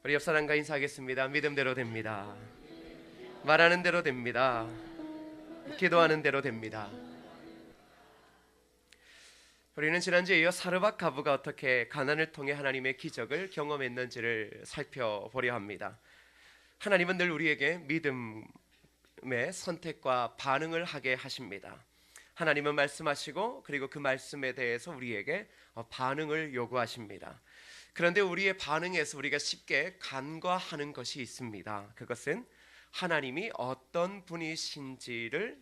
우리 옆 사람과 인사하겠습니다. 믿음대로 됩니다. 말하는 대로 됩니다. 기도하는 대로 됩니다. 우리는 지난주에 이어 사르밧 가부가 어떻게 가난을 통해 하나님의 기적을 경험했는지를 살펴보려 합니다. 하나님은 늘 우리에게 믿음의 선택과 반응을 하게 하십니다. 하나님은 말씀하시고 그리고 그 말씀에 대해서 우리에게 반응을 요구하십니다. 그런데 우리의 반응에서 우리가 쉽게 간과하는 것이 있습니다. 그것은 하나님이 어떤 분이신지를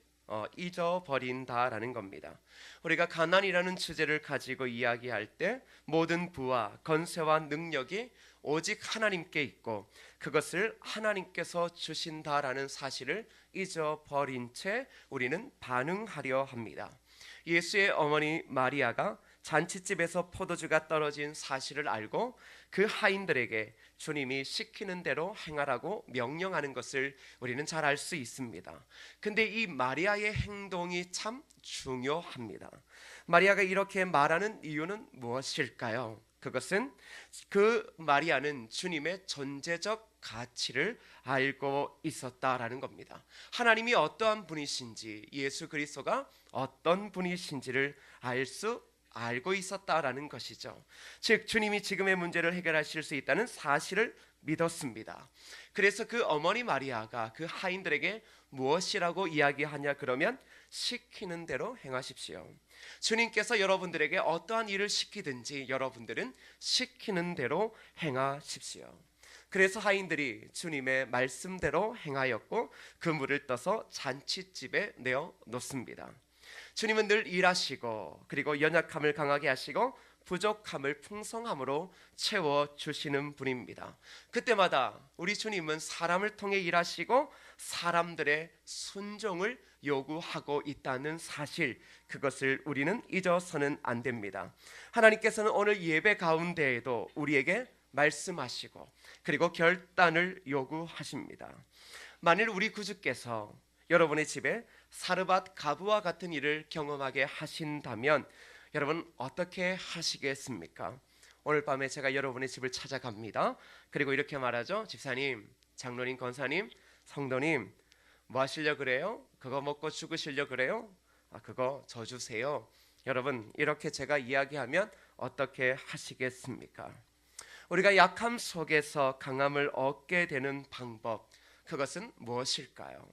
잊어버린다라는 겁니다. 우리가 가난이라는 주제를 가지고 이야기할 때 모든 부와 건세와 능력이 오직 하나님께 있고 그것을 하나님께서 주신다라는 사실을 잊어버린 채 우리는 반응하려 합니다. 예수의 어머니 마리아가 잔치집에서 포도주가 떨어진 사실을 알고 그 하인들에게 주님이 시키는 대로 행하라고 명령하는 것을 우리는 잘 알 수 있습니다. 근데 이 마리아의 행동이 참 중요합니다. 마리아가 이렇게 말하는 이유는 무엇일까요? 그것은 그 마리아는 주님의 존재적 가치를 알고 있었다라는 겁니다. 하나님이 어떠한 분이신지, 예수 그리스도가 어떤 분이신지를 알고 있었다라는 것이죠. 즉 주님이 지금의 문제를 해결하실 수 있다는 사실을 믿었습니다. 그래서 그 어머니 마리아가 그 하인들에게 무엇이라고 이야기하냐 그러면 시키는 대로 행하십시오. 주님께서 여러분들에게 어떠한 일을 시키든지 여러분들은 시키는 대로 행하십시오. 그래서 하인들이 주님의 말씀대로 행하였고 그물을 떠서 잔치집에 내어 놓습니다. 주님은 늘 일하시고 그리고 연약함을 강하게 하시고 부족함을 풍성함으로 채워주시는 분입니다. 그때마다 우리 주님은 사람을 통해 일하시고 사람들의 순종을 요구하고 있다는 사실, 그것을 우리는 잊어서는 안 됩니다. 하나님께서는 오늘 예배 가운데에도 우리에게 말씀하시고 그리고 결단을 요구하십니다. 만일 우리 구주께서 여러분의 집에 사르밧 가부와 같은 일을 경험하게 하신다면 여러분 어떻게 하시겠습니까? 오늘 밤에 제가 여러분의 집을 찾아갑니다. 그리고 이렇게 말하죠. 집사님, 장로님, 권사님, 성도님, 뭐 하시려 그래요? 그거 먹고 죽으시려 그래요? 그거 저 주세요. 여러분 이렇게 제가 이야기하면 어떻게 하시겠습니까? 우리가 약함 속에서 강함을 얻게 되는 방법, 그것은 무엇일까요?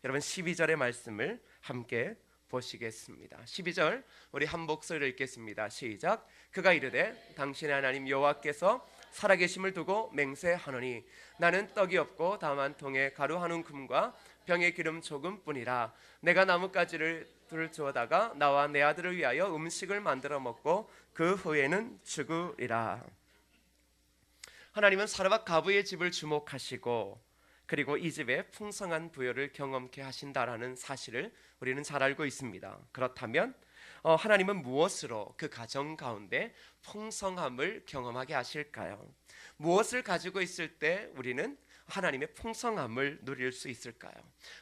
여러분 12절의 말씀을 함께 보시겠습니다. 12절 우리 한 목소리를 읽겠습니다. 시작. 그가 이르되 당신의 하나님 여호와께서 살아계심을 두고 맹세하노니 나는 떡이 없고 다만 통에 가루 한 움큼과 병에 기름 조금뿐이라. 내가 나뭇가지를 둘 주어다가 나와 내 아들을 위하여 음식을 만들어 먹고 그 후에는 죽으리라. 하나님은 사르밧 가부의 집을 주목하시고 그리고 이 집에 풍성한 부여를 경험케 하신다라는 사실을 우리는 잘 알고 있습니다. 그렇다면 하나님은 무엇으로 그 가정 가운데 풍성함을 경험하게 하실까요? 무엇을 가지고 있을 때 우리는 하나님의 풍성함을 누릴 수 있을까요?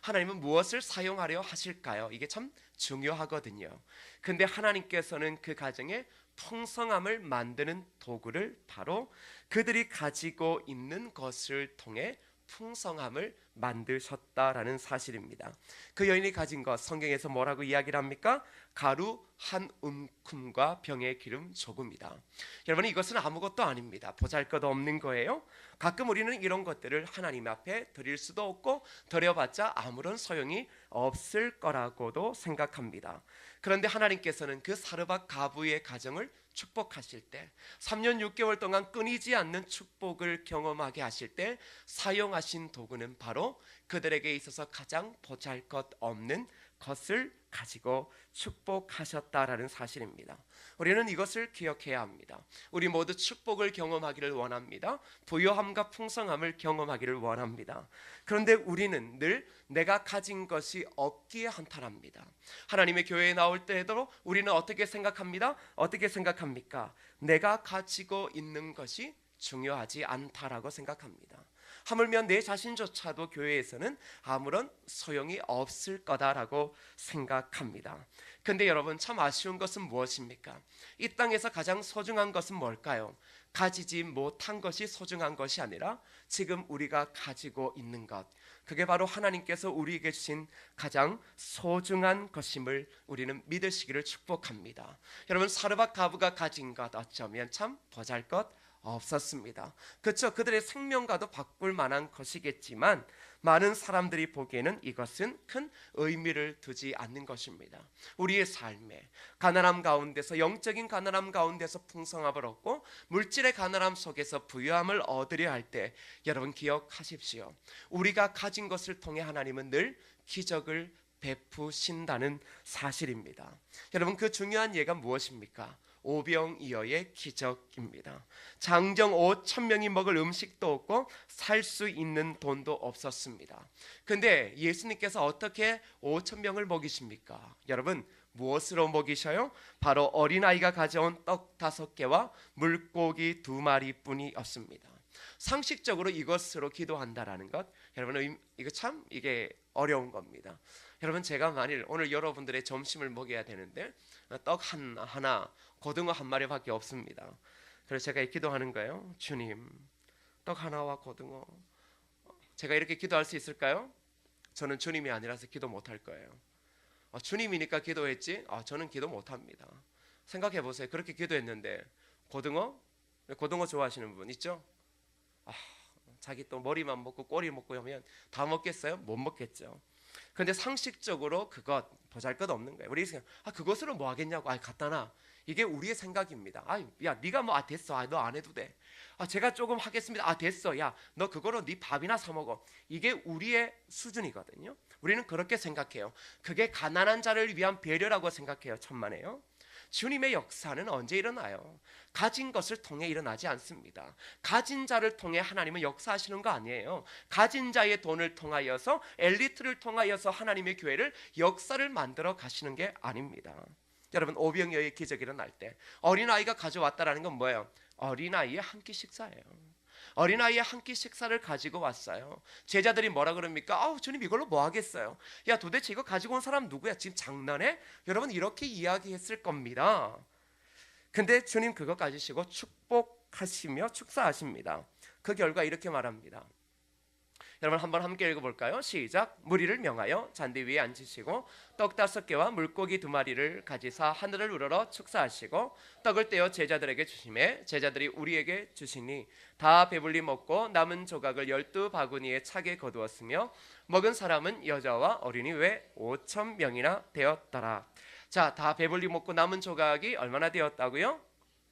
하나님은 무엇을 사용하려 하실까요? 이게 참 중요하거든요. 근데 하나님께서는 그 가정에 풍성함을 만드는 도구를 바로 그들이 가지고 있는 것을 통해 풍성함을 만드셨다라는 사실입니다. 그 여인이 가진 것, 성경에서 뭐라고 이야기를 합니까? 가루 한 움큼과 병에 기름 조금이다. 여러분 이것은 아무것도 아닙니다. 보잘것없는 거예요. 가끔 우리는 이런 것들을 하나님 앞에 드릴 수도 없고 드려봤자 아무런 소용이 없을 거라고도 생각합니다. 그런데 하나님께서는 그 사르밧 가부의 가정을 축복하실 때 3년 6개월 동안 끊이지 않는 축복을 경험하게 하실 때 사용하신 도구는 바로 그들에게 있어서 가장 보잘것없는 것을 가지고 축복하셨다라는 사실입니다. 우리는 이것을 기억해야 합니다. 우리 모두 축복을 경험하기를 원합니다. 부요함과 풍성함을 경험하기를 원합니다. 그런데 우리는 늘 내가 가진 것이 없기에 한탄합니다. 하나님의 교회에 나올 때에도 우리는 어떻게 생각합니다? 어떻게 생각합니까? 내가 가지고 있는 것이 중요하지 않다라고 생각합니다. 하물며 내 자신조차도 교회에서는 아무런 소용이 없을 거다라고 생각합니다. 근데 여러분 참 아쉬운 것은 무엇입니까? 이 땅에서 가장 소중한 것은 뭘까요? 가지지 못한 것이 소중한 것이 아니라 지금 우리가 가지고 있는 것, 그게 바로 하나님께서 우리에게 주신 가장 소중한 것임을 우리는 믿으시기를 축복합니다. 여러분, 사르밧 가부가 가진 것 어쩌면 참 보잘것 없었습니다. 그렇죠. 그들의 생명과도 바꿀 만한 것이겠지만 많은 사람들이 보기에는 이것은 큰 의미를 두지 않는 것입니다. 우리의 삶에 가난함 가운데서, 영적인 가난함 가운데서 풍성함을 얻고 물질의 가난함 속에서 부유함을 얻으려 할 때 여러분 기억하십시오. 우리가 가진 것을 통해 하나님은 늘 기적을 베푸신다는 사실입니다. 여러분, 그 중요한 예가 무엇입니까? 오병이어의 기적입니다. 장정 5,000명이 먹을 음식도 없고 살 수 있는 돈도 없었습니다. 근데 예수님께서 어떻게 5,000명을 먹이십니까? 여러분, 무엇으로 먹이셔요? 바로 어린아이가 가져온 떡 5개와 물고기 2마리뿐이었습니다. 상식적으로 이것으로 기도한다라는 것, 여러분, 이게 어려운 겁니다. 여러분, 제가 만일 오늘 여러분들의 점심을 먹여야 되는데 떡 하나, 고등어 1마리밖에 없습니다. 그래서 제가 기도하는 거예요. 주님, 떡 하나와 고등어, 제가 이렇게 기도할 수 있을까요? 저는 주님이 아니라서 기도 못할 거예요. 주님이니까 기도했지 저는 기도 못합니다. 생각해 보세요. 그렇게 기도했는데 고등어 좋아하시는 분 있죠? 자기 또 머리만 먹고 꼬리 먹고 하면 다 먹겠어요? 못 먹겠죠. 근데 상식적으로 그것 보잘것 없는 거예요. 우리 생각, 그것으로 뭐 하겠냐고, 갖다 놔. 이게 우리의 생각입니다. 야, 네가 뭐 됐어. 너 안 해도 돼. 제가 조금 하겠습니다. 됐어. 야, 너 그거로 네 밥이나 사 먹어. 이게 우리의 수준이거든요. 우리는 그렇게 생각해요. 그게 가난한 자를 위한 배려라고 생각해요. 천만에요. 주님의 역사는 언제 일어나요? 가진 것을 통해 일어나지 않습니다. 가진 자를 통해 하나님은 역사하시는 거 아니에요. 가진 자의 돈을 통하여서, 엘리트를 통하여서 하나님의 교회를, 역사를 만들어 가시는 게 아닙니다. 여러분, 오병이어의 기적이 일어날 때 어린아이가 가져왔다라는 건 뭐예요? 어린아이의 한 끼 식사예요. 어린아이의 한 끼 식사를 가지고 왔어요. 제자들이 뭐라 그럽니까? 주님, 이걸로 뭐 하겠어요? 야, 도대체 이거 가지고 온 사람 누구야? 지금 장난해? 여러분, 이렇게 이야기했을 겁니다. 근데 주님 그거 가지시고 축복하시며 축사하십니다. 그 결과 이렇게 말합니다. 여러분, 한번 함께 읽어볼까요? 시작. 무리를 명하여 잔디 위에 앉히시고 떡 5개와 물고기 2마리를 가지사 하늘을 우러러 축사하시고 떡을 떼어 제자들에게 주시매 제자들이 우리에게 주시니 다 배불리 먹고 남은 조각을 12바구니에 차게 거두었으며 먹은 사람은 여자와 어린이 외 5,000명이나 되었더라. 자, 다 배불리 먹고 남은 조각이 얼마나 되었다고요?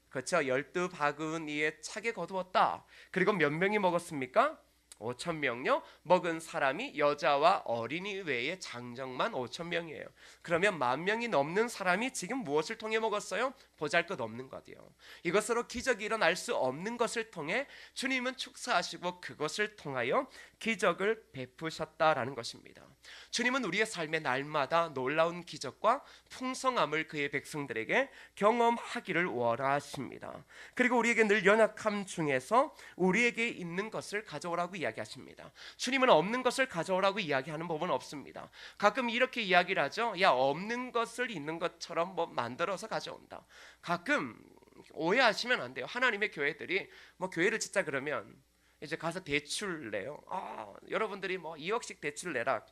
그렇죠. 12바구니에 차게 거두었다. 그리고 몇 명이 먹었습니까? 5,000명요. 먹은 사람이 여자와 어린이 외에 장정만 5,000명이에요. 그러면 10,000명이 넘는 사람이 지금 무엇을 통해 먹었어요? 보잘것없는 것이요. 이것으로 기적이 일어날 수 없는 것을 통해 주님은 축사하시고 그것을 통하여 기적을 베푸셨다라는 것입니다. 주님은 우리의 삶의 날마다 놀라운 기적과 풍성함을 그의 백성들에게 경험하기를 원하십니다. 그리고 우리에게 늘 연약함 중에서 우리에게 있는 것을 가져오라고 이야기하십니다. 주님은 없는 것을 가져오라고 이야기하는 법은 없습니다. 가끔 이렇게 이야기를 하죠. 야, 없는 것을 있는 것처럼 만들어서 가져온다. 가끔 오해하시면 안 돼요. 하나님의 교회들이 교회를 짓자 그러면 이제 가서 대출 내요. 여러분들이 2억씩 대출 내라.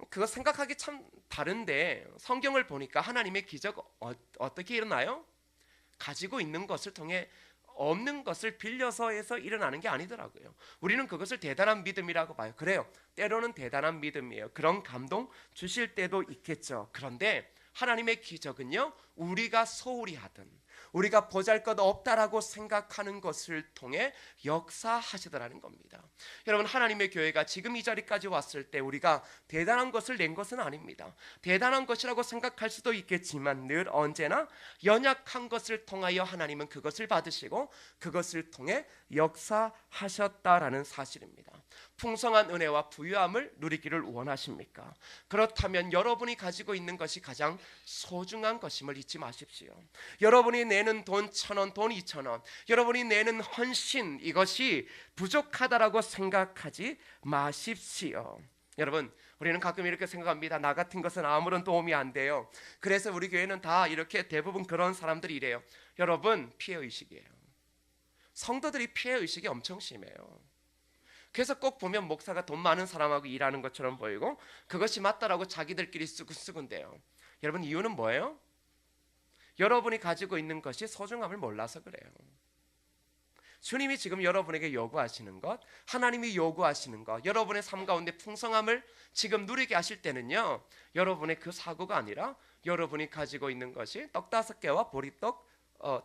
그거 생각하기 참 다른데 성경을 보니까 하나님의 기적 어떻게 일어나요? 가지고 있는 것을 통해 없는 것을 빌려서 해서 일어나는 게 아니더라고요. 우리는 그것을 대단한 믿음이라고 봐요. 그래요. 때로는 대단한 믿음이에요. 그런 감동 주실 때도 있겠죠. 그런데 하나님의 기적은요, 우리가 소홀히 하든 우리가 보잘것없다라고 생각하는 것을 통해 역사하시더라는 겁니다. 여러분, 하나님의 교회가 지금 이 자리까지 왔을 때 우리가 대단한 것을 낸 것은 아닙니다. 대단한 것이라고 생각할 수도 있겠지만 늘 언제나 연약한 것을 통하여 하나님은 그것을 받으시고 그것을 통해 역사하셨다라는 사실입니다. 풍성한 은혜와 부유함을 누리기를 원하십니까? 그렇다면 여러분이 가지고 있는 것이 가장 소중한 것임을 잊지 마십시오. 여러분이 내는 돈 1,000원, 돈 2,000원, 여러분이 내는 헌신, 이것이 부족하다라고 생각하지 마십시오. 여러분, 우리는 가끔 이렇게 생각합니다. 나 같은 것은 아무런 도움이 안 돼요. 그래서 우리 교회는 다 이렇게 대부분 그런 사람들이 이래요. 여러분, 피해의식이에요. 성도들이 피해 의식이 엄청 심해요. 그래서 꼭 보면 목사가 돈 많은 사람하고 일하는 것처럼 보이고 그것이 맞다라고 자기들끼리 쓰군대요. 여러분, 이유는 뭐예요? 여러분이 가지고 있는 것이 소중함을 몰라서 그래요. 주님이 지금 여러분에게 요구하시는 것, 하나님이 요구하시는 것, 여러분의 삶 가운데 풍성함을 지금 누리게 하실 때는요, 여러분의 그 사고가 아니라 여러분이 가지고 있는 것이 떡 5개와 보리떡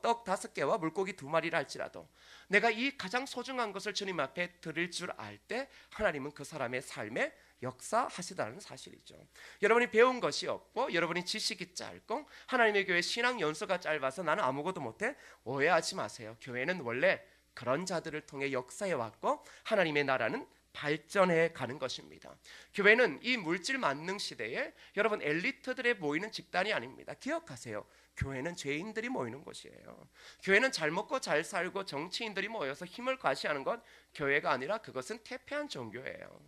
떡 5개와 물고기 2마리라 할지라도 내가 이 가장 소중한 것을 주님 앞에 드릴 줄 알 때 하나님은 그 사람의 삶에 역사하시다는 사실이죠. 여러분이 배운 것이 없고 여러분이 지식이 짧고 하나님의 교회 신앙 연수가 짧아서 나는 아무것도 못해, 오해하지 마세요. 교회는 원래 그런 자들을 통해 역사해 왔고 하나님의 나라는 발전해 가는 것입니다. 교회는 이 물질 만능 시대에 여러분 엘리트들의 모이는 집단이 아닙니다. 기억하세요. 교회는 죄인들이 모이는 곳이에요. 교회는 잘 먹고 잘 살고 정치인들이 모여서 힘을 과시하는 것, 교회가 아니라 그것은 퇴폐한 종교예요.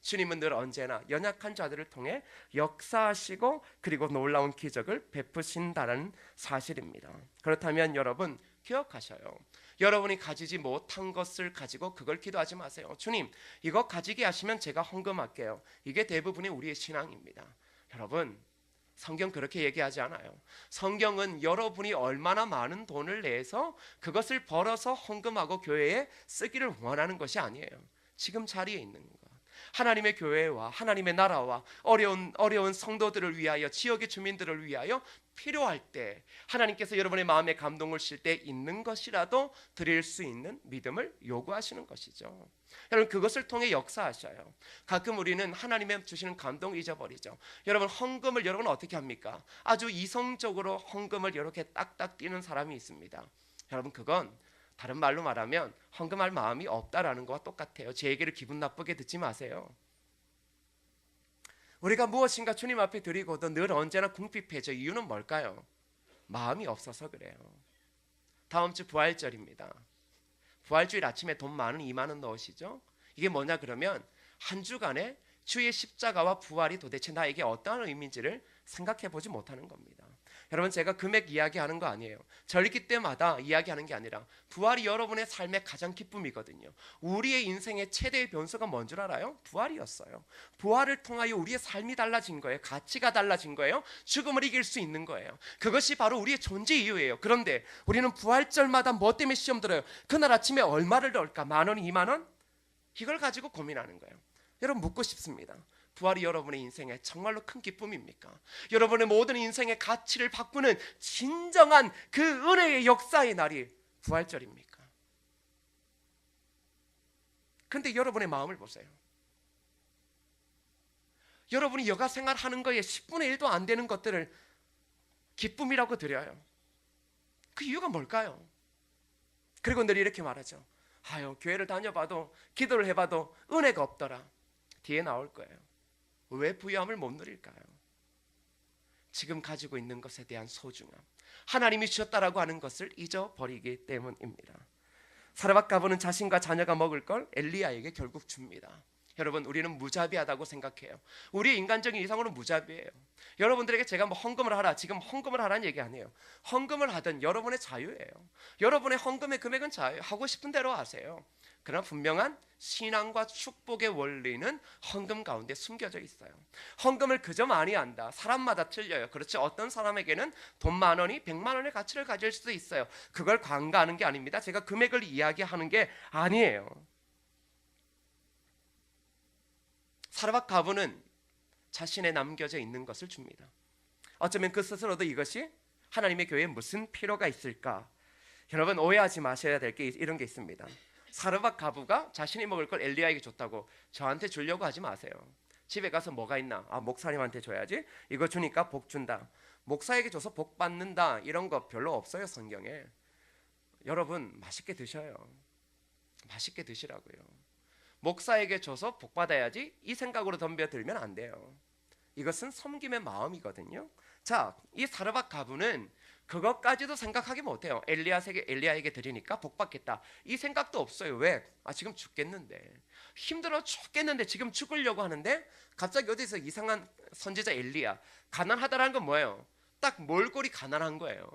주님은 늘 언제나 연약한 자들을 통해 역사하시고 그리고 놀라운 기적을 베푸신다는 사실입니다. 그렇다면 여러분 기억하셔요. 여러분이 가지지 못한 것을 가지고 그걸 기도하지 마세요. 주님, 이거 가지게 하시면 제가 헌금할게요. 이게 대부분의 우리의 신앙입니다. 여러분, 성경 그렇게 얘기하지 않아요. 성경은 여러분이 얼마나 많은 돈을 내서 그것을 벌어서 헌금하고 교회에 쓰기를 원하는 것이 아니에요. 지금 자리에 있는 것, 하나님의 교회와 하나님의 나라와 어려운 성도들을 위하여, 지역의 주민들을 위하여 필요할 때 하나님께서 여러분의 마음에 감동을 실 때 있는 것이라도 드릴 수 있는 믿음을 요구하시는 것이죠. 여러분, 그것을 통해 역사하셔요. 가끔 우리는 하나님의 주시는 감동을 잊어버리죠. 여러분, 헌금을 여러분 어떻게 합니까? 아주 이성적으로 헌금을 이렇게 딱딱 띄는 사람이 있습니다. 여러분, 그건 다른 말로 말하면 헌금할 마음이 없다라는 것과 똑같아요. 제 얘기를 기분 나쁘게 듣지 마세요. 우리가 무엇인가 주님 앞에 드리고도 늘 언제나 궁핍해져. 이유는 뭘까요? 마음이 없어서 그래요. 다음 주 부활절입니다. 부활주일 아침에 돈 많은 2만 원 넣으시죠? 이게 뭐냐 그러면 한 주간에 주의 십자가와 부활이 도대체 나에게 어떠한 의미인지를 생각해 보지 못하는 겁니다. 여러분, 제가 금액 이야기하는 거 아니에요. 절기 때마다 이야기하는 게 아니라 부활이 여러분의 삶의 가장 기쁨이거든요. 우리의 인생의 최대의 변수가 뭔 줄 알아요? 부활이었어요. 부활을 통하여 우리의 삶이 달라진 거예요. 가치가 달라진 거예요. 죽음을 이길 수 있는 거예요. 그것이 바로 우리의 존재 이유예요. 그런데 우리는 부활절마다 뭐 때문에 시험 들어요? 그날 아침에 얼마를 넣을까? 10,000원, 20,000원? 이걸 가지고 고민하는 거예요. 여러분, 묻고 싶습니다. 부활이 여러분의 인생에 정말로 큰 기쁨입니까? 여러분의 모든 인생의 가치를 바꾸는 진정한 그 은혜의 역사의 날이 부활절입니까? 그런데 여러분의 마음을 보세요. 여러분이 여가 생활하는 거에 10분의 1도 안 되는 것들을 기쁨이라고 드려요. 그 이유가 뭘까요? 그리고 늘 이렇게 말하죠. 아유, 교회를 다녀봐도 기도를 해봐도 은혜가 없더라. 뒤에 나올 거예요. 왜 부유함을 못 누릴까요? 지금 가지고 있는 것에 대한 소중함, 하나님이 주셨다라고 하는 것을 잊어버리기 때문입니다. 사르밧 가부는 자신과 자녀가 먹을 걸 엘리야에게 결국 줍니다. 여러분, 우리는 무자비하다고 생각해요. 우리의 인간적인 이상으로 무자비해요. 여러분들에게 제가 뭐 헌금을 하라, 지금 헌금을 하라는 얘기 아니에요. 헌금을 하든 여러분의 자유예요. 여러분의 헌금의 금액은 자유, 하고 싶은 대로 하세요. 그러나 분명한 신앙과 축복의 원리는 헌금 가운데 숨겨져 있어요. 헌금을 그저 많이 한다, 사람마다 틀려요. 그렇지, 어떤 사람에게는 돈 10,000원이 100만 원의 가치를 가질 수도 있어요. 그걸 관가하는 게 아닙니다. 제가 금액을 이야기하는 게 아니에요. 사르밧 가부는 자신의 남겨져 있는 것을 줍니다. 어쩌면 그 스스로도 이것이 하나님의 교회에 무슨 필요가 있을까? 여러분, 오해하지 마셔야 될 게 이런 게 있습니다. 사르밧 가부가 자신이 먹을 걸 엘리야에게 줬다고 저한테 주려고 하지 마세요. 집에 가서 뭐가 있나? 아, 목사님한테 줘야지. 이거 주니까 복 준다. 목사에게 줘서 복 받는다, 이런 거 별로 없어요, 성경에. 여러분, 맛있게 드셔요. 맛있게 드시라고요. 목사에게 줘서 복 받아야지, 이 생각으로 덤벼들면 안 돼요. 이것은 섬김의 마음이거든요. 자, 이 사르밧 가부는 그것까지도 생각하기 못해요. 엘리야에게 드리니까 복 받겠다, 이 생각도 없어요. 왜? 아, 지금 죽겠는데, 힘들어 죽겠는데 지금 죽으려고 하는데 갑자기 어디서 이상한 선지자 엘리야, 가난하다라는 건 뭐예요? 딱 몰골이 가난한 거예요.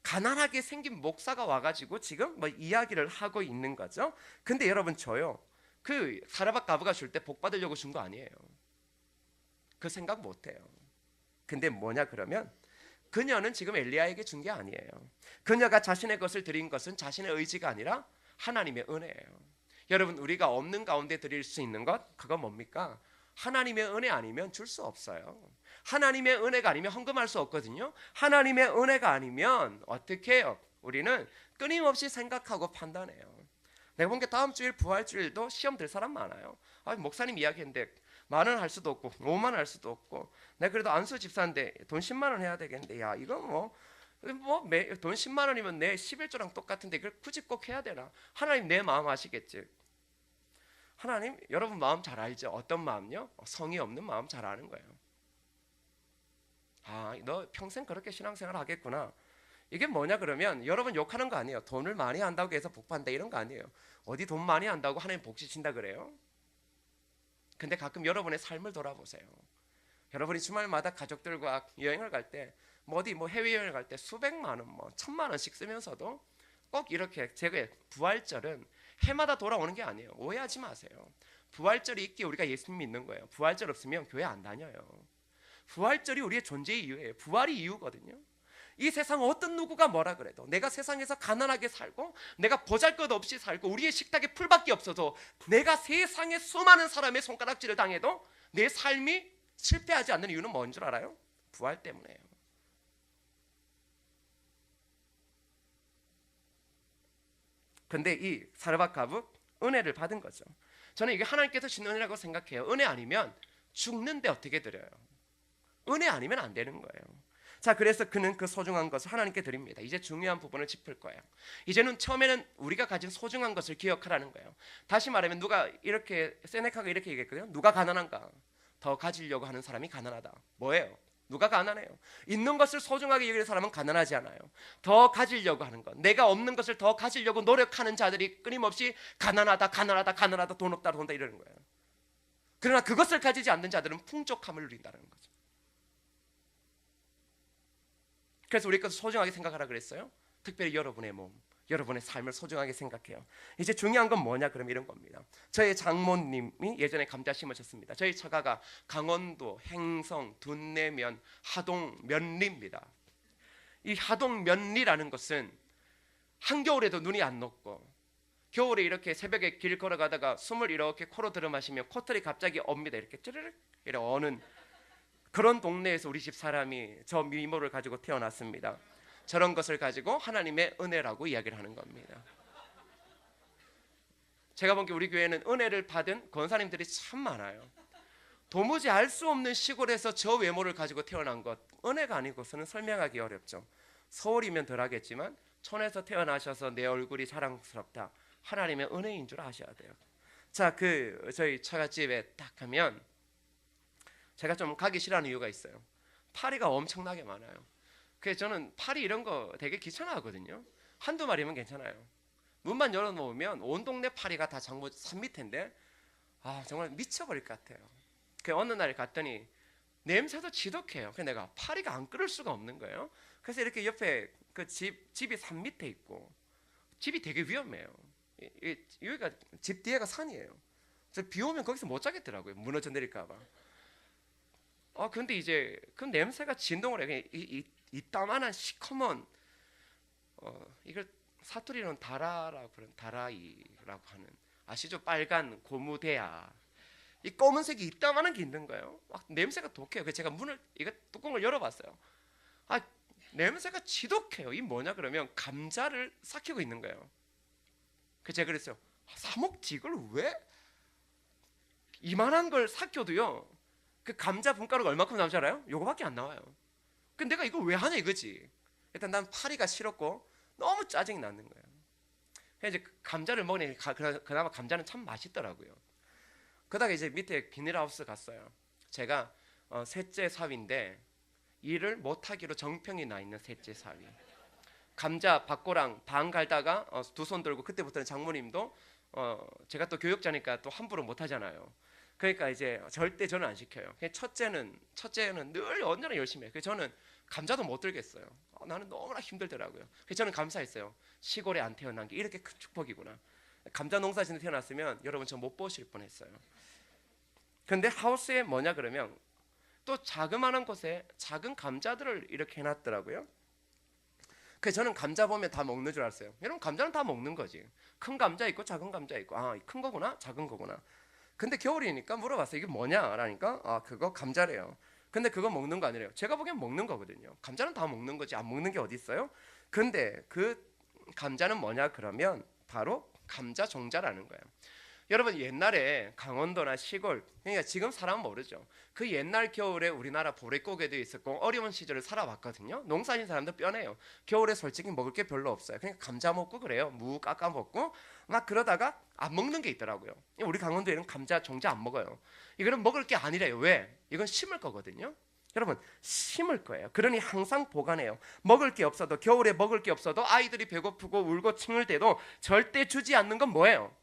가난하게 생긴 목사가 와가지고 지금 뭐 이야기를 하고 있는 거죠. 근데 여러분, 저요, 그 사르밧 가브가 줄 때 복 받으려고 준 거 아니에요. 그 생각 못해요. 근데 뭐냐 그러면, 그녀는 지금 엘리야에게 준 게 아니에요. 그녀가 자신의 것을 드린 것은 자신의 의지가 아니라 하나님의 은혜예요. 여러분, 우리가 없는 가운데 드릴 수 있는 것, 그건 뭡니까? 하나님의 은혜 아니면 줄 수 없어요. 하나님의 은혜가 아니면 헌금할 수 없거든요. 하나님의 은혜가 아니면 어떻게 해요? 우리는 끊임없이 생각하고 판단해요. 내가 본 게 다음 주일 부활주일도 시험 들 사람 많아요. 목사님 이야기했는데 10,000원 할 수도 없고 50,000원 할 수도 없고, 내가 그래도 안수 집사인데 돈 10만 원 해야 되겠는데, 야 이거 돈 10만 원이면 내 11조랑 똑같은데 이걸 굳이 꼭 해야 되나? 하나님 내 마음 아시겠지? 하나님 여러분 마음 잘 알죠? 어떤 마음요? 성의 없는 마음 잘 아는 거예요. 너 평생 그렇게 신앙생활 하겠구나. 이게 뭐냐 그러면, 여러분 욕하는 거 아니에요. 돈을 많이 한다고 해서 복 받는다 이런 거 아니에요. 어디 돈 많이 한다고 하나님 복 주신다 그래요? 근데 가끔 여러분의 삶을 돌아보세요. 여러분이 주말마다 가족들과 여행을 갈 때, 어디 해외여행을 갈 때 수백만 원, 1,000만 원씩 쓰면서도 꼭 이렇게, 제가 부활절은 해마다 돌아오는 게 아니에요. 오해하지 마세요. 부활절이 있기에 우리가 예수님 믿는 거예요. 부활절 없으면 교회 안 다녀요. 부활절이 우리의 존재의 이유예요. 부활이 이유거든요. 이 세상 어떤 누구가 뭐라 그래도, 내가 세상에서 가난하게 살고 내가 보잘것없이 살고 우리의 식탁에 풀밖에 없어도, 내가 세상에 수많은 사람의 손가락질을 당해도 내 삶이 실패하지 않는 이유는 뭔 줄 알아요? 부활 때문에요. 근데 이 사르밧 가브 은혜를 받은 거죠. 저는 이게 하나님께서 주신 은혜라고 생각해요. 은혜 아니면 죽는데 어떻게 드려요? 은혜 아니면 안 되는 거예요. 자, 그래서 그는 그 소중한 것을 하나님께 드립니다. 이제 중요한 부분을 짚을 거예요. 이제는 처음에는 우리가 가진 소중한 것을 기억하라는 거예요. 다시 말하면, 누가 이렇게 세네카가 이렇게 얘기했거든요. 누가 가난한가? 더 가지려고 하는 사람이 가난하다. 뭐예요? 누가 가난해요? 있는 것을 소중하게 여기는 사람은 가난하지 않아요. 더 가지려고 하는 것, 내가 없는 것을 더 가지려고 노력하는 자들이 끊임없이 가난하다, 가난하다, 가난하다, 돈 없다, 돈 없다 이러는 거예요. 그러나 그것을 가지지 않는 자들은 풍족함을 누린다는 거죠. 그래서 우리 것을 소중하게 생각하라 그랬어요. 특별히 여러분의 몸, 여러분의 삶을 소중하게 생각해요. 이제 중요한 건 뭐냐 그럼 이런 겁니다. 저희 장모님이 예전에 감자 심으셨습니다. 저희 처가가 강원도 행성, 둔내면, 하동, 면리입니다. 이 하동 면리라는 것은 한겨울에도 눈이 안 녹고, 겨울에 이렇게 새벽에 길 걸어가다가 숨을 이렇게 코로 들어 마시면 코털이 갑자기 옵니다. 이렇게 찌르륵 이렇게 어는 그런 동네에서 우리 집 사람이 저 미모를 가지고 태어났습니다. 저런 것을 가지고 하나님의 은혜라고 이야기를 하는 겁니다. 제가 본 게 우리 교회는 은혜를 받은 권사님들이 참 많아요. 도무지 알 수 없는 시골에서 저 외모를 가지고 태어난 것, 은혜가 아니고서는 설명하기 어렵죠. 서울이면 덜하겠지만 촌에서 태어나셔서 내 얼굴이 자랑스럽다, 하나님의 은혜인 줄 아셔야 돼요. 자, 저희 처갓집에 딱 가면 제가 좀 가기 싫어하는 이유가 있어요. 파리가 엄청나게 많아요. 그래서 저는 파리 이런 거 되게 귀찮아하거든요. 한두 마리면 괜찮아요. 문만 열어놓으면 온 동네 파리가 다 장모 산 밑인데, 정말 미쳐버릴 것 같아요. 그 어느 날 갔더니 냄새도 지독해요. 그래서 내가 파리가 안 끓을 수가 없는 거예요. 그래서 이렇게 옆에 그 집이 산 밑에 있고, 집이 되게 위험해요. 여기가 집 뒤에가 산이에요. 그래서 비 오면 거기서 못 자겠더라고요. 무너져 내릴까 봐. 근데 이제 그 냄새가 진동을 해. 이따만한 시커먼, 이걸 사투리는 다라이라고 하는, 아시죠? 빨간 고무대야. 이 검은색이 이따만한 게 있는 거예요. 냄새가 독해요. 그래서 제가 뚜껑을 열어봤어요. 냄새가 지독해요. 이 뭐냐 그러면 감자를 삭히고 있는 거예요. 그래서 제가 그랬어요. 사먹지 이걸 왜 이만한 걸 삭혀도요, 그 감자 분가루가 얼마큼 나오지 않아요? 요거밖에 안 나와요. 근데 내가 이걸 왜 하냐 이거지. 일단 난 파리가 싫었고 너무 짜증이 나는 거예요. 그래서 이제 감자를 먹으니 그나마 감자는 참 맛있더라고요. 그러다가 이제 밑에 비닐하우스 갔어요. 제가 셋째 사위인데 일을 못하기로 정평이 나 있는 셋째 사위. 감자 밭고랑 반 갈다가 두 손 들고, 그때부터는 장모님도 제가 또 교육자니까 또 함부로 못 하잖아요. 그러니까 이제 절대 저는 안 시켜요. 첫째는 늘 언제나 열심히 해요. 그래서 저는 감자도 못 들겠어요. 나는 너무나 힘들더라고요. 그래서 저는 감사했어요. 시골에 안 태어난 게 이렇게 큰 축복이구나. 감자 농사짓는 데 태어났으면 여러분 저 못 보실 뻔했어요. 근데 하우스에 뭐냐 그러면 또 자그마한 곳에 작은 감자들을 이렇게 해놨더라고요. 그래서 저는 감자 보면 다 먹는 줄 알았어요. 여러분 감자는 다 먹는 거지. 큰 감자 있고 작은 감자 있고, 아, 큰 거구나 작은 거구나. 근데 겨울이니까 물어봤어요. 이게 뭐냐 라니까, 아, 그거 감자래요. 근데 그거 먹는 거 아니래요. 제가 보기엔 먹는 거거든요. 감자는 다 먹는 거지 안 먹는 게 어디 있어요? 근데 그 감자는 뭐냐 그러면 바로 감자 종자라는 거예요. 여러분 옛날에 강원도나 시골, 그러니까 지금 사람은 모르죠. 그 옛날 겨울에 우리나라 보릿고개도 있었고 어려운 시절을 살아왔거든요. 농사진 사람도 뼈네요. 겨울에 솔직히 먹을 게 별로 없어요. 그냥 감자 먹고 그래요. 무 깎아 먹고 막 그러다가 안 먹는 게 있더라고요. 우리 강원도에는 감자 종자 안 먹어요. 이거는 먹을 게 아니래요. 왜? 이건 심을 거거든요. 여러분 심을 거예요. 그러니 항상 보관해요. 먹을 게 없어도, 겨울에 먹을 게 없어도 아이들이 배고프고 울고 칭을 때도 절대 주지 않는 건 뭐예요?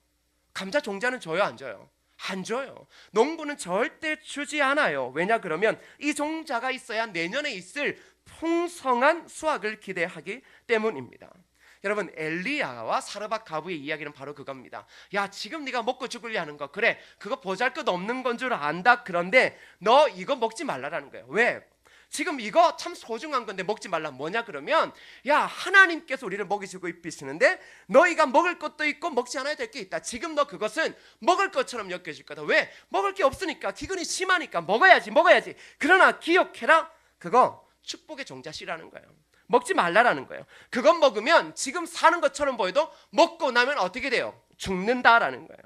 감자 종자는 줘요 안 줘요? 안 줘요. 농부는 절대 주지 않아요. 왜냐 그러면 이 종자가 있어야 내년에 있을 풍성한 수확을 기대하기 때문입니다. 여러분 엘리야와 사르밧 가부의 이야기는 바로 그겁니다. 야 지금 네가 먹고 죽으려 하는 거 그래, 그거 보잘것없는 건 줄 안다. 그런데 너 이거 먹지 말라라는 거예요. 왜? 지금 이거 참 소중한 건데 먹지 말라. 뭐냐 그러면, 야 하나님께서 우리를 먹이시고 입히시는데 너희가 먹을 것도 있고 먹지 않아야 될 게 있다. 지금 너 그것은 먹을 것처럼 여겨질 거다. 왜? 먹을 게 없으니까, 기근이 심하니까 먹어야지. 그러나 기억해라, 그거 축복의 종자씨라는 거예요. 먹지 말라라는 거예요. 그건 먹으면 지금 사는 것처럼 보여도 먹고 나면 어떻게 돼요? 죽는다라는 거예요.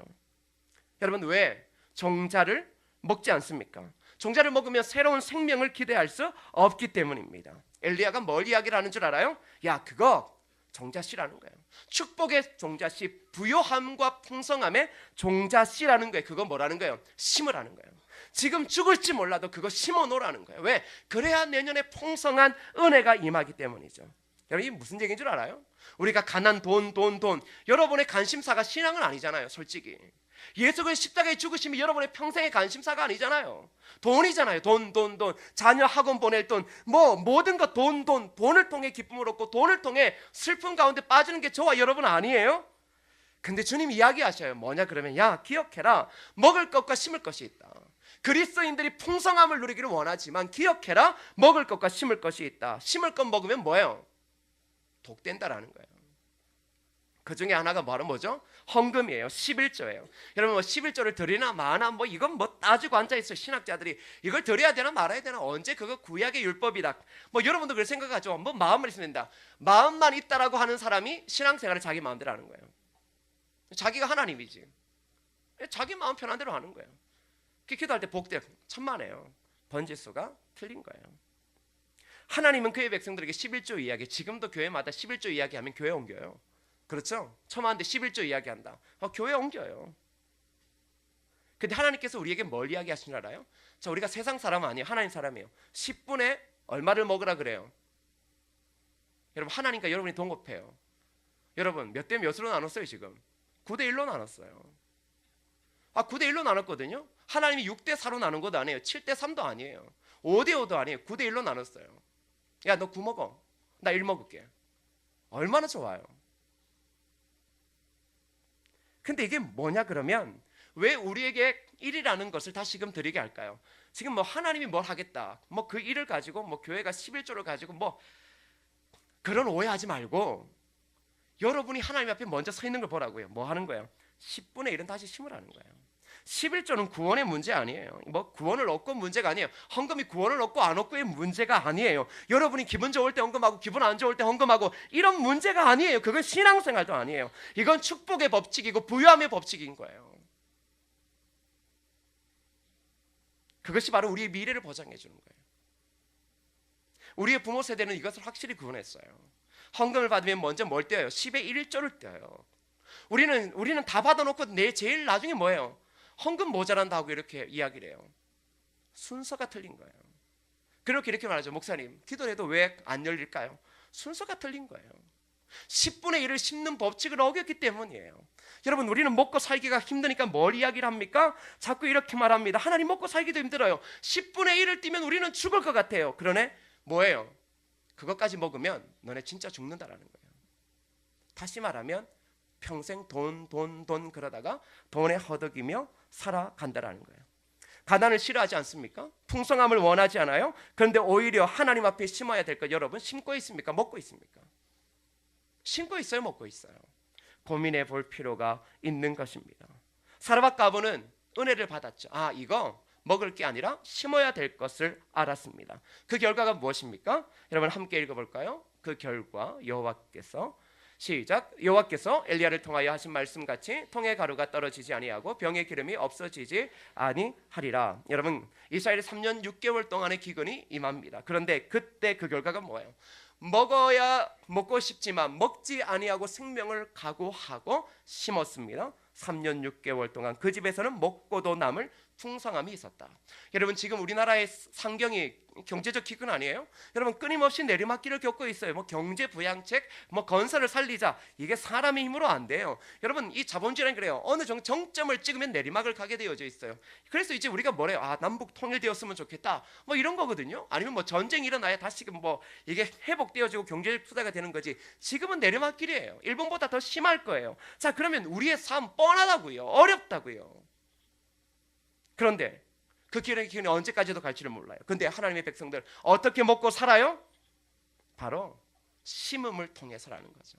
여러분 왜 종자를 먹지 않습니까? 종자를 먹으면 새로운 생명을 기대할 수 없기 때문입니다. 엘리야가 뭘 이야기를 하는 줄 알아요? 야 그거 종자씨라는 거예요. 축복의 종자씨, 부요함과 풍성함의 종자씨라는 거예요. 그거 뭐라는 거예요? 심으라는 거예요. 지금 죽을지 몰라도 그거 심어 놓으라는 거예요. 왜? 그래야 내년에 풍성한 은혜가 임하기 때문이죠. 여러분 이게 무슨 얘기인 줄 알아요? 우리가 가난, 돈. 여러분의 관심사가 신앙은 아니잖아요. 솔직히 예수 그리스도 십자가에 죽으심이 여러분의 평생의 관심사가 아니잖아요. 돈이잖아요. 돈. 자녀 학원 보낼 돈, 뭐 모든 것 돈을 통해 기쁨을 얻고 돈을 통해 슬픔 가운데 빠지는 게 저와 여러분 아니에요? 근데 주님 이야기하셔요. 뭐냐 그러면, 야 기억해라, 먹을 것과 심을 것이 있다. 그리스도인들이 풍성함을 누리기를 원하지만 기억해라, 먹을 것과 심을 것이 있다. 심을 것 먹으면 뭐예요? 독된다라는 거예요. 그 중에 하나가 바로 뭐죠? 헌금이에요. 11조예요. 여러분 뭐 11조를 드리나 마나 뭐 이건 뭐 따지고 앉아있어요. 신학자들이 이걸 드려야 되나 말아야 되나, 언제 그거 구약의 율법이다. 뭐 여러분도 그렇게 생각하죠. 뭐 마음만 있으면 된다. 마음만 있다라고 하는 사람이 신앙생활을 자기 마음대로 하는 거예요. 자기가 하나님이지. 자기 마음 편한 대로 하는 거예요. 기도할 때 복대 천만에요. 번지수가 틀린 거예요. 하나님은 그의 백성들에게 11조 이야기, 지금도 교회마다 11조 이야기하면 교회 옮겨요. 그렇죠? 처마한테 11조 이야기한다. 교회 옮겨요. 근데 하나님께서 우리에게 뭘 이야기하시는 줄 알아요? 자, 우리가 세상 사람 아니에요. 하나님 사람이에요. 10분에 얼마를 먹으라 그래요? 여러분 하나님과 여러분이 동급해요. 여러분 몇 대 몇으로 나눴어요? 지금 9대 1로 나눴어요. 9대 1로 나눴거든요. 하나님이 6대 4로 나눈 것도 아니에요. 7대 3도 아니에요. 5대 5도 아니에요. 9대 1로 나눴어요. 야 너 9 먹어, 나 1 먹을게. 얼마나 좋아요. 근데 이게 뭐냐 그러면, 왜 우리에게 1이라는 것을 다시금 드리게 할까요? 지금 뭐 하나님이 뭘 하겠다, 뭐 그 1을 가지고 뭐 교회가 11조를 가지고 뭐 그런 오해하지 말고, 여러분이 하나님 앞에 먼저 서 있는 걸 보라고요. 뭐 하는 거예요? 10분의 1은 다시 심으라는 거예요. 11조는 구원의 문제 아니에요. 뭐 구원을 얻고 문제가 아니에요. 헌금이 구원을 얻고 안 얻고의 문제가 아니에요. 여러분이 기분 좋을 때 헌금하고 기분 안 좋을 때 헌금하고 이런 문제가 아니에요. 그건 신앙생활도 아니에요. 이건 축복의 법칙이고 부유함의 법칙인 거예요. 그것이 바로 우리의 미래를 보장해 주는 거예요. 우리의 부모 세대는 이것을 확실히 구분했어요. 헌금을 받으면 먼저 뭘 떼어요? 10의 1조를 떼어요. 우리는 다 받아놓고 제일 나중에 뭐예요? 헌금 모자란다 하고 이렇게 이야기를 해요. 순서가 틀린 거예요. 이렇게 말하죠. 목사님 기도를 해도 왜 안 열릴까요? 순서가 틀린 거예요. 10분의 1을 심는 법칙을 어겼기 때문이에요. 여러분 우리는 먹고 살기가 힘드니까 뭘 이야기를 합니까? 자꾸 이렇게 말합니다. 하나님 먹고 살기도 힘들어요. 10분의 1을 띄면 우리는 죽을 것 같아요. 그러네 뭐예요? 그것까지 먹으면 너네 진짜 죽는다라는 거예요. 다시 말하면 평생 돈 그러다가 돈에 허덕이며 살아간다라는 거예요. 가난을 싫어하지 않습니까? 풍성함을 원하지 않아요? 그런데 오히려 하나님 앞에 심어야 될 것 여러분 심고 있습니까? 먹고 있습니까? 심고 있어요? 먹고 있어요? 고민해 볼 필요가 있는 것입니다. 사르밧 과부는 은혜를 받았죠. 이거 먹을 게 아니라 심어야 될 것을 알았습니다. 그 결과가 무엇입니까? 여러분 함께 읽어볼까요? 그 결과 여호와께서 시작. 여호와께서 엘리야를 통하여 하신 말씀같이 통의 가루가 떨어지지 아니하고 병의 기름이 없어지지 아니하리라. 여러분 이스라엘이 3년 6개월 동안의 기근이 임합니다. 그런데 그때 그 결과가 뭐예요? 먹어야 먹고 싶지만 먹지 아니하고 생명을 각오하고 심었습니다. 3년 6개월 동안 그 집에서는 먹고도 남을 풍성함이 있었다. 여러분 지금 우리나라의 상경이 경제적 기근 아니에요? 여러분 끊임없이 내리막길을 겪고 있어요. 뭐 경제 부양책, 뭐 건설을 살리자, 이게 사람의 힘으로 안 돼요. 여러분 이 자본주의는 그래요. 어느 정도 정점을 찍으면 내리막을 가게 되어져 있어요. 그래서 이제 우리가 뭐래요? 남북 통일되었으면 좋겠다. 뭐 이런 거거든요. 아니면 뭐 전쟁이 일어나야 다시 뭐 이게 회복되어지고 경제적 투자가 되는 거지. 지금은 내리막길이에요. 일본보다 더 심할 거예요. 자 그러면 우리의 삶 뻔하다고요. 어렵다고요. 그런데 그 기근이 언제까지도 갈지를 몰라요. 근데 하나님의 백성들 어떻게 먹고 살아요? 바로 심음을 통해서라는 거죠.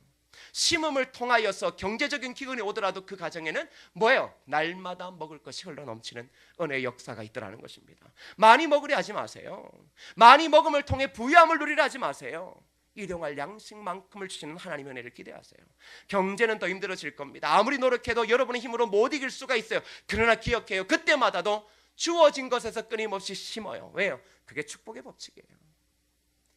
심음을 통하여서 경제적인 기근이 오더라도 그 가정에는 뭐예요? 날마다 먹을 것이 흘러넘치는 은혜의 역사가 있더라는 것입니다. 많이 먹으려 하지 마세요. 많이 먹음을 통해 부유함을 누리려 하지 마세요. 일용할 양식만큼을 주시는 하나님의 은혜를 기대하세요. 경제는 더 힘들어질 겁니다. 아무리 노력해도 여러분의 힘으로 못 이길 수가 있어요. 그러나 기억해요. 그때마다도 주어진 것에서 끊임없이 심어요. 왜요? 그게 축복의 법칙이에요.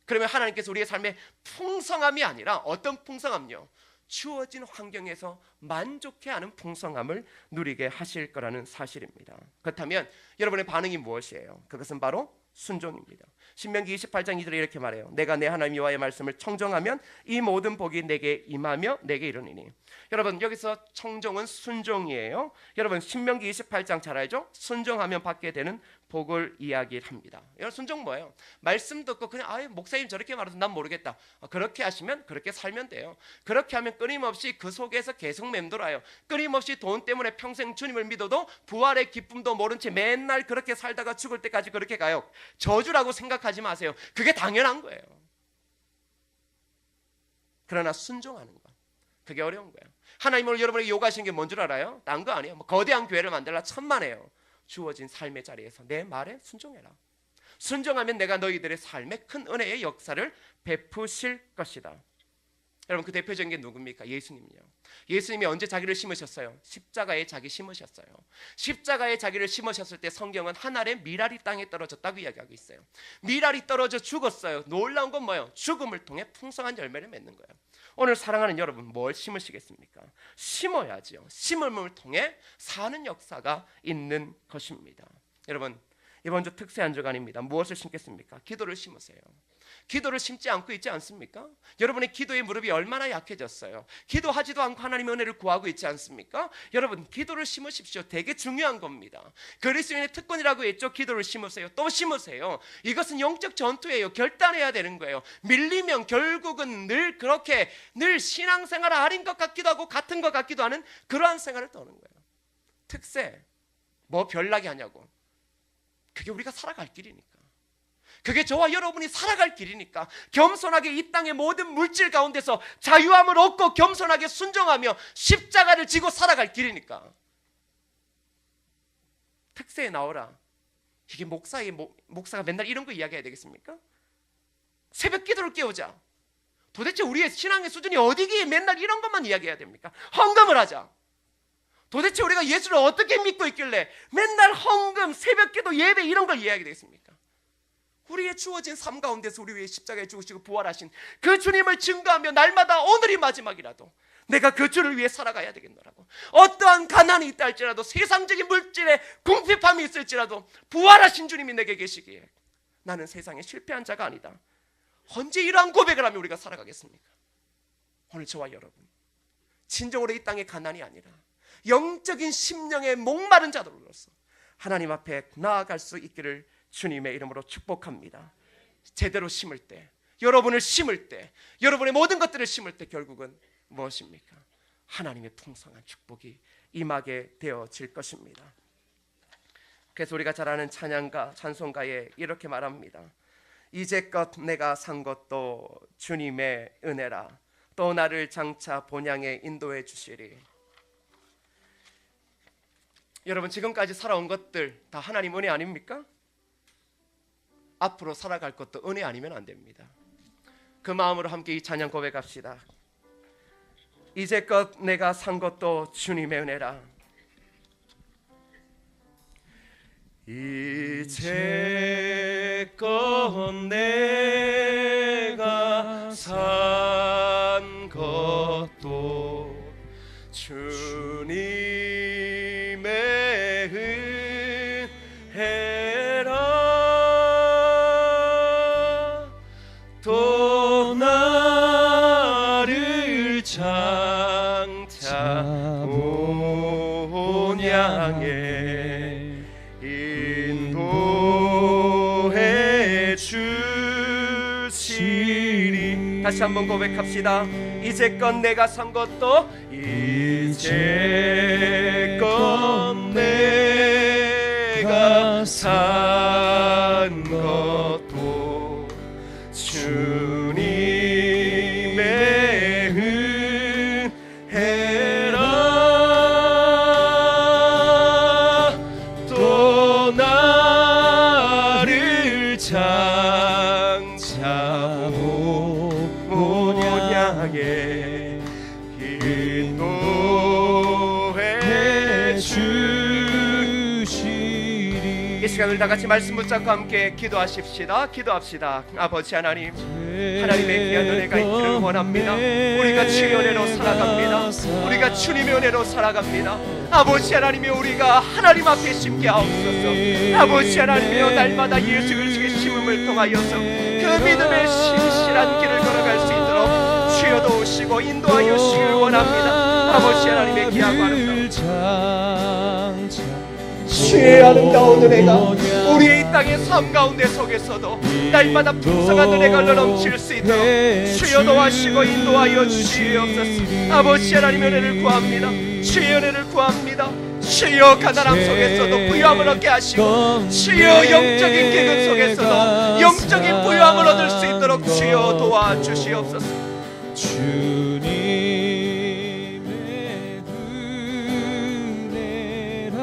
그러면 하나님께서 우리의 삶에 풍성함이 아니라 어떤 풍성함요? 주어진 환경에서 만족해하는 풍성함을 누리게 하실 거라는 사실입니다. 그렇다면 여러분의 반응이 무엇이에요? 그것은 바로 순종입니다. 신명기 28장 2절에 이렇게 말해요. 내가 내 하나님 여호와의 말씀을 청정하면 이 모든 복이 내게 임하며 내게 이르니니. 여러분 여기서 청정은 순종이에요. 여러분 신명기 28장 잘 알죠? 순종하면 받게 되는 복을 이야기합니다. 여러분 순종 뭐예요? 말씀 듣고 그냥 목사님 저렇게 말해서 난 모르겠다. 그렇게 하시면 그렇게 살면 돼요. 그렇게 하면 끊임없이 그 속에서 계속 맴돌아요. 끊임없이 돈 때문에 평생 주님을 믿어도 부활의 기쁨도 모른 채 맨날 그렇게 살다가 죽을 때까지 그렇게 가요. 저주라고 생각하지 마세요. 그게 당연한 거예요. 그러나 순종하는 것, 그게 어려운 거예요. 하나님 오늘 여러분에게 요구하시는 게 뭔 줄 알아요? 딴 거 아니에요. 거대한 교회를 만들라 천만에요. 주어진 삶의 자리에서 내 말에 순종해라. 순종하면 내가 너희들의 삶에 큰 은혜의 역사를 베푸실 것이다. 여러분 그 대표적인 게 누굽니까? 예수님이요. 예수님이 언제 자기를 심으셨어요? 십자가에 자기 심으셨어요. 십자가에 자기를 심으셨을 때 성경은 한 알의 밀알이 땅에 떨어졌다고 이야기하고 있어요. 밀알이 떨어져 죽었어요. 놀라운 건 뭐예요? 죽음을 통해 풍성한 열매를 맺는 거예요. 오늘 사랑하는 여러분 뭘 심으시겠습니까? 심어야죠. 심음을 통해 사는 역사가 있는 것입니다. 여러분 이번 주 특세 한 주간입니다. 무엇을 심겠습니까? 기도를 심으세요. 기도를 심지 않고 있지 않습니까? 여러분의 기도의 무릎이 얼마나 약해졌어요. 기도하지도 않고 하나님의 은혜를 구하고 있지 않습니까? 여러분 기도를 심으십시오. 되게 중요한 겁니다. 그리스도인의 특권이라고 했죠. 기도를 심으세요. 또 심으세요. 이것은 영적 전투예요. 결단해야 되는 거예요. 밀리면 결국은 늘 그렇게 늘 신앙생활 아닌 것 같기도 하고 같은 것 같기도 하는 그러한 생활을 떠는 거예요. 특세 뭐 별나게 하냐고. 그게 우리가 살아갈 길이니까. 그게 저와 여러분이 살아갈 길이니까. 겸손하게 이 땅의 모든 물질 가운데서 자유함을 얻고 겸손하게 순종하며 십자가를 지고 살아갈 길이니까. 특세에 나오라. 이게 목사가 맨날 이런 거 이야기해야 되겠습니까? 새벽 기도를 깨우자. 도대체 우리의 신앙의 수준이 어디기에 맨날 이런 것만 이야기해야 됩니까? 헌금을 하자. 도대체 우리가 예수를 어떻게 믿고 있길래 맨날 헌금, 새벽기도, 예배 이런 걸 이야기하게 되겠습니까? 우리의 주어진 삶 가운데서 우리 위해 십자가에 죽으시고 부활하신 그 주님을 증거하며 날마다 오늘이 마지막이라도 내가 그 주를 위해 살아가야 되겠노라고. 어떠한 가난이 있다 할지라도 세상적인 물질에 궁핍함이 있을지라도 부활하신 주님이 내게 계시기에 나는 세상에 실패한 자가 아니다. 언제 이러한 고백을 하며 우리가 살아가겠습니까? 오늘 저와 여러분 진정으로 이 땅의 가난이 아니라 영적인 심령의 목마른 자들로서 하나님 앞에 나아갈 수 있기를 주님의 이름으로 축복합니다. 제대로 심을 때 여러분을 심을 때, 여러분의 모든 것들을 심을 때 결국은 무엇입니까? 하나님의 풍성한 축복이 임하게 되어질 것입니다. 그래서 우리가 잘 아는 찬양가, 찬송가에 이렇게 말합니다. 이제껏 내가 산 것도 주님의 은혜라. 또 나를 장차 본향에 인도해 주시리. 여러분, 지금까지 살아온 것들 다 하나님 은혜 아닙니까? 앞으로 살아갈 것도 은혜 아니면 안 됩니다. 그 마음으로 함께 이 찬양 고백합시다. 이제껏 내가 산 것도 주님의 은혜라. 이제껏 내가 산 것도 주님의 은혜라. 또 나를 장차 본향에 인도해 주시리. 다시 한번 고백합시다. 이제껏 내가 산 것도, 이제껏 내가 산 것도 주님의 은혜라. 또 나를 장차 본향에 인도해 주시리. 이 시간을 다 같이 말씀 붙잡고 함께 기도하십시다. 기도합시다. 아버지 하나님, 하나님의 귀한 은혜가 있기를 원합니다. 우리가 주의 은혜로 살아갑니다. 우리가 주님의 은혜로 살아갑니다. 아버지 하나님이 우리가 하나님 앞에 심게 하옵소서. 아버지 하나님이여, 날마다 예수 그리스도의 심음을 통하여서 그 믿음의 신실한 길을 걸어갈 수 있도록 주여 도우시고 인도하여 주시길 원합니다. 아버지 하나님의 귀하고 아름다운 주의 아름다운 은혜가 우리의 이 땅의 삶 가운데 속에서도 날마다 풍성한 은혜가 넘칠 수 있도록 주여 도와시고 인도하여 주시옵소서. 아버지 하나님의 은혜를 구합니다. 주의 은혜를 구합니다. 주여 가난함 속에서도 부유함을 얻게 하시고, 주여 영적인 기근 속에서도 영적인 부유함을 얻을 수 있도록 주여 도와주시옵소서. 주님의 은혜라.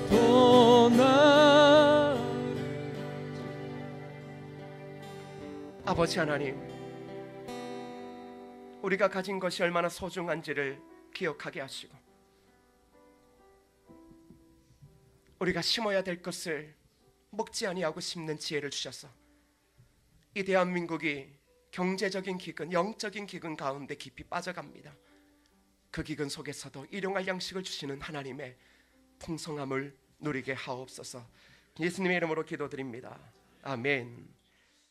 또 나 아버지 하나님, 우리가 가진 것이 얼마나 소중한지를 기억하게 하시고, 우리가 심어야 될 것을 먹지 아니하고 심는 지혜를 주셔서 이 대한민국이 경제적인 기근, 영적인 기근 가운데 깊이 빠져갑니다. 그 기근 속에서도 일용할 양식을 주시는 하나님의 풍성함을 누리게 하옵소서. 예수님의 이름으로 기도드립니다. 아멘.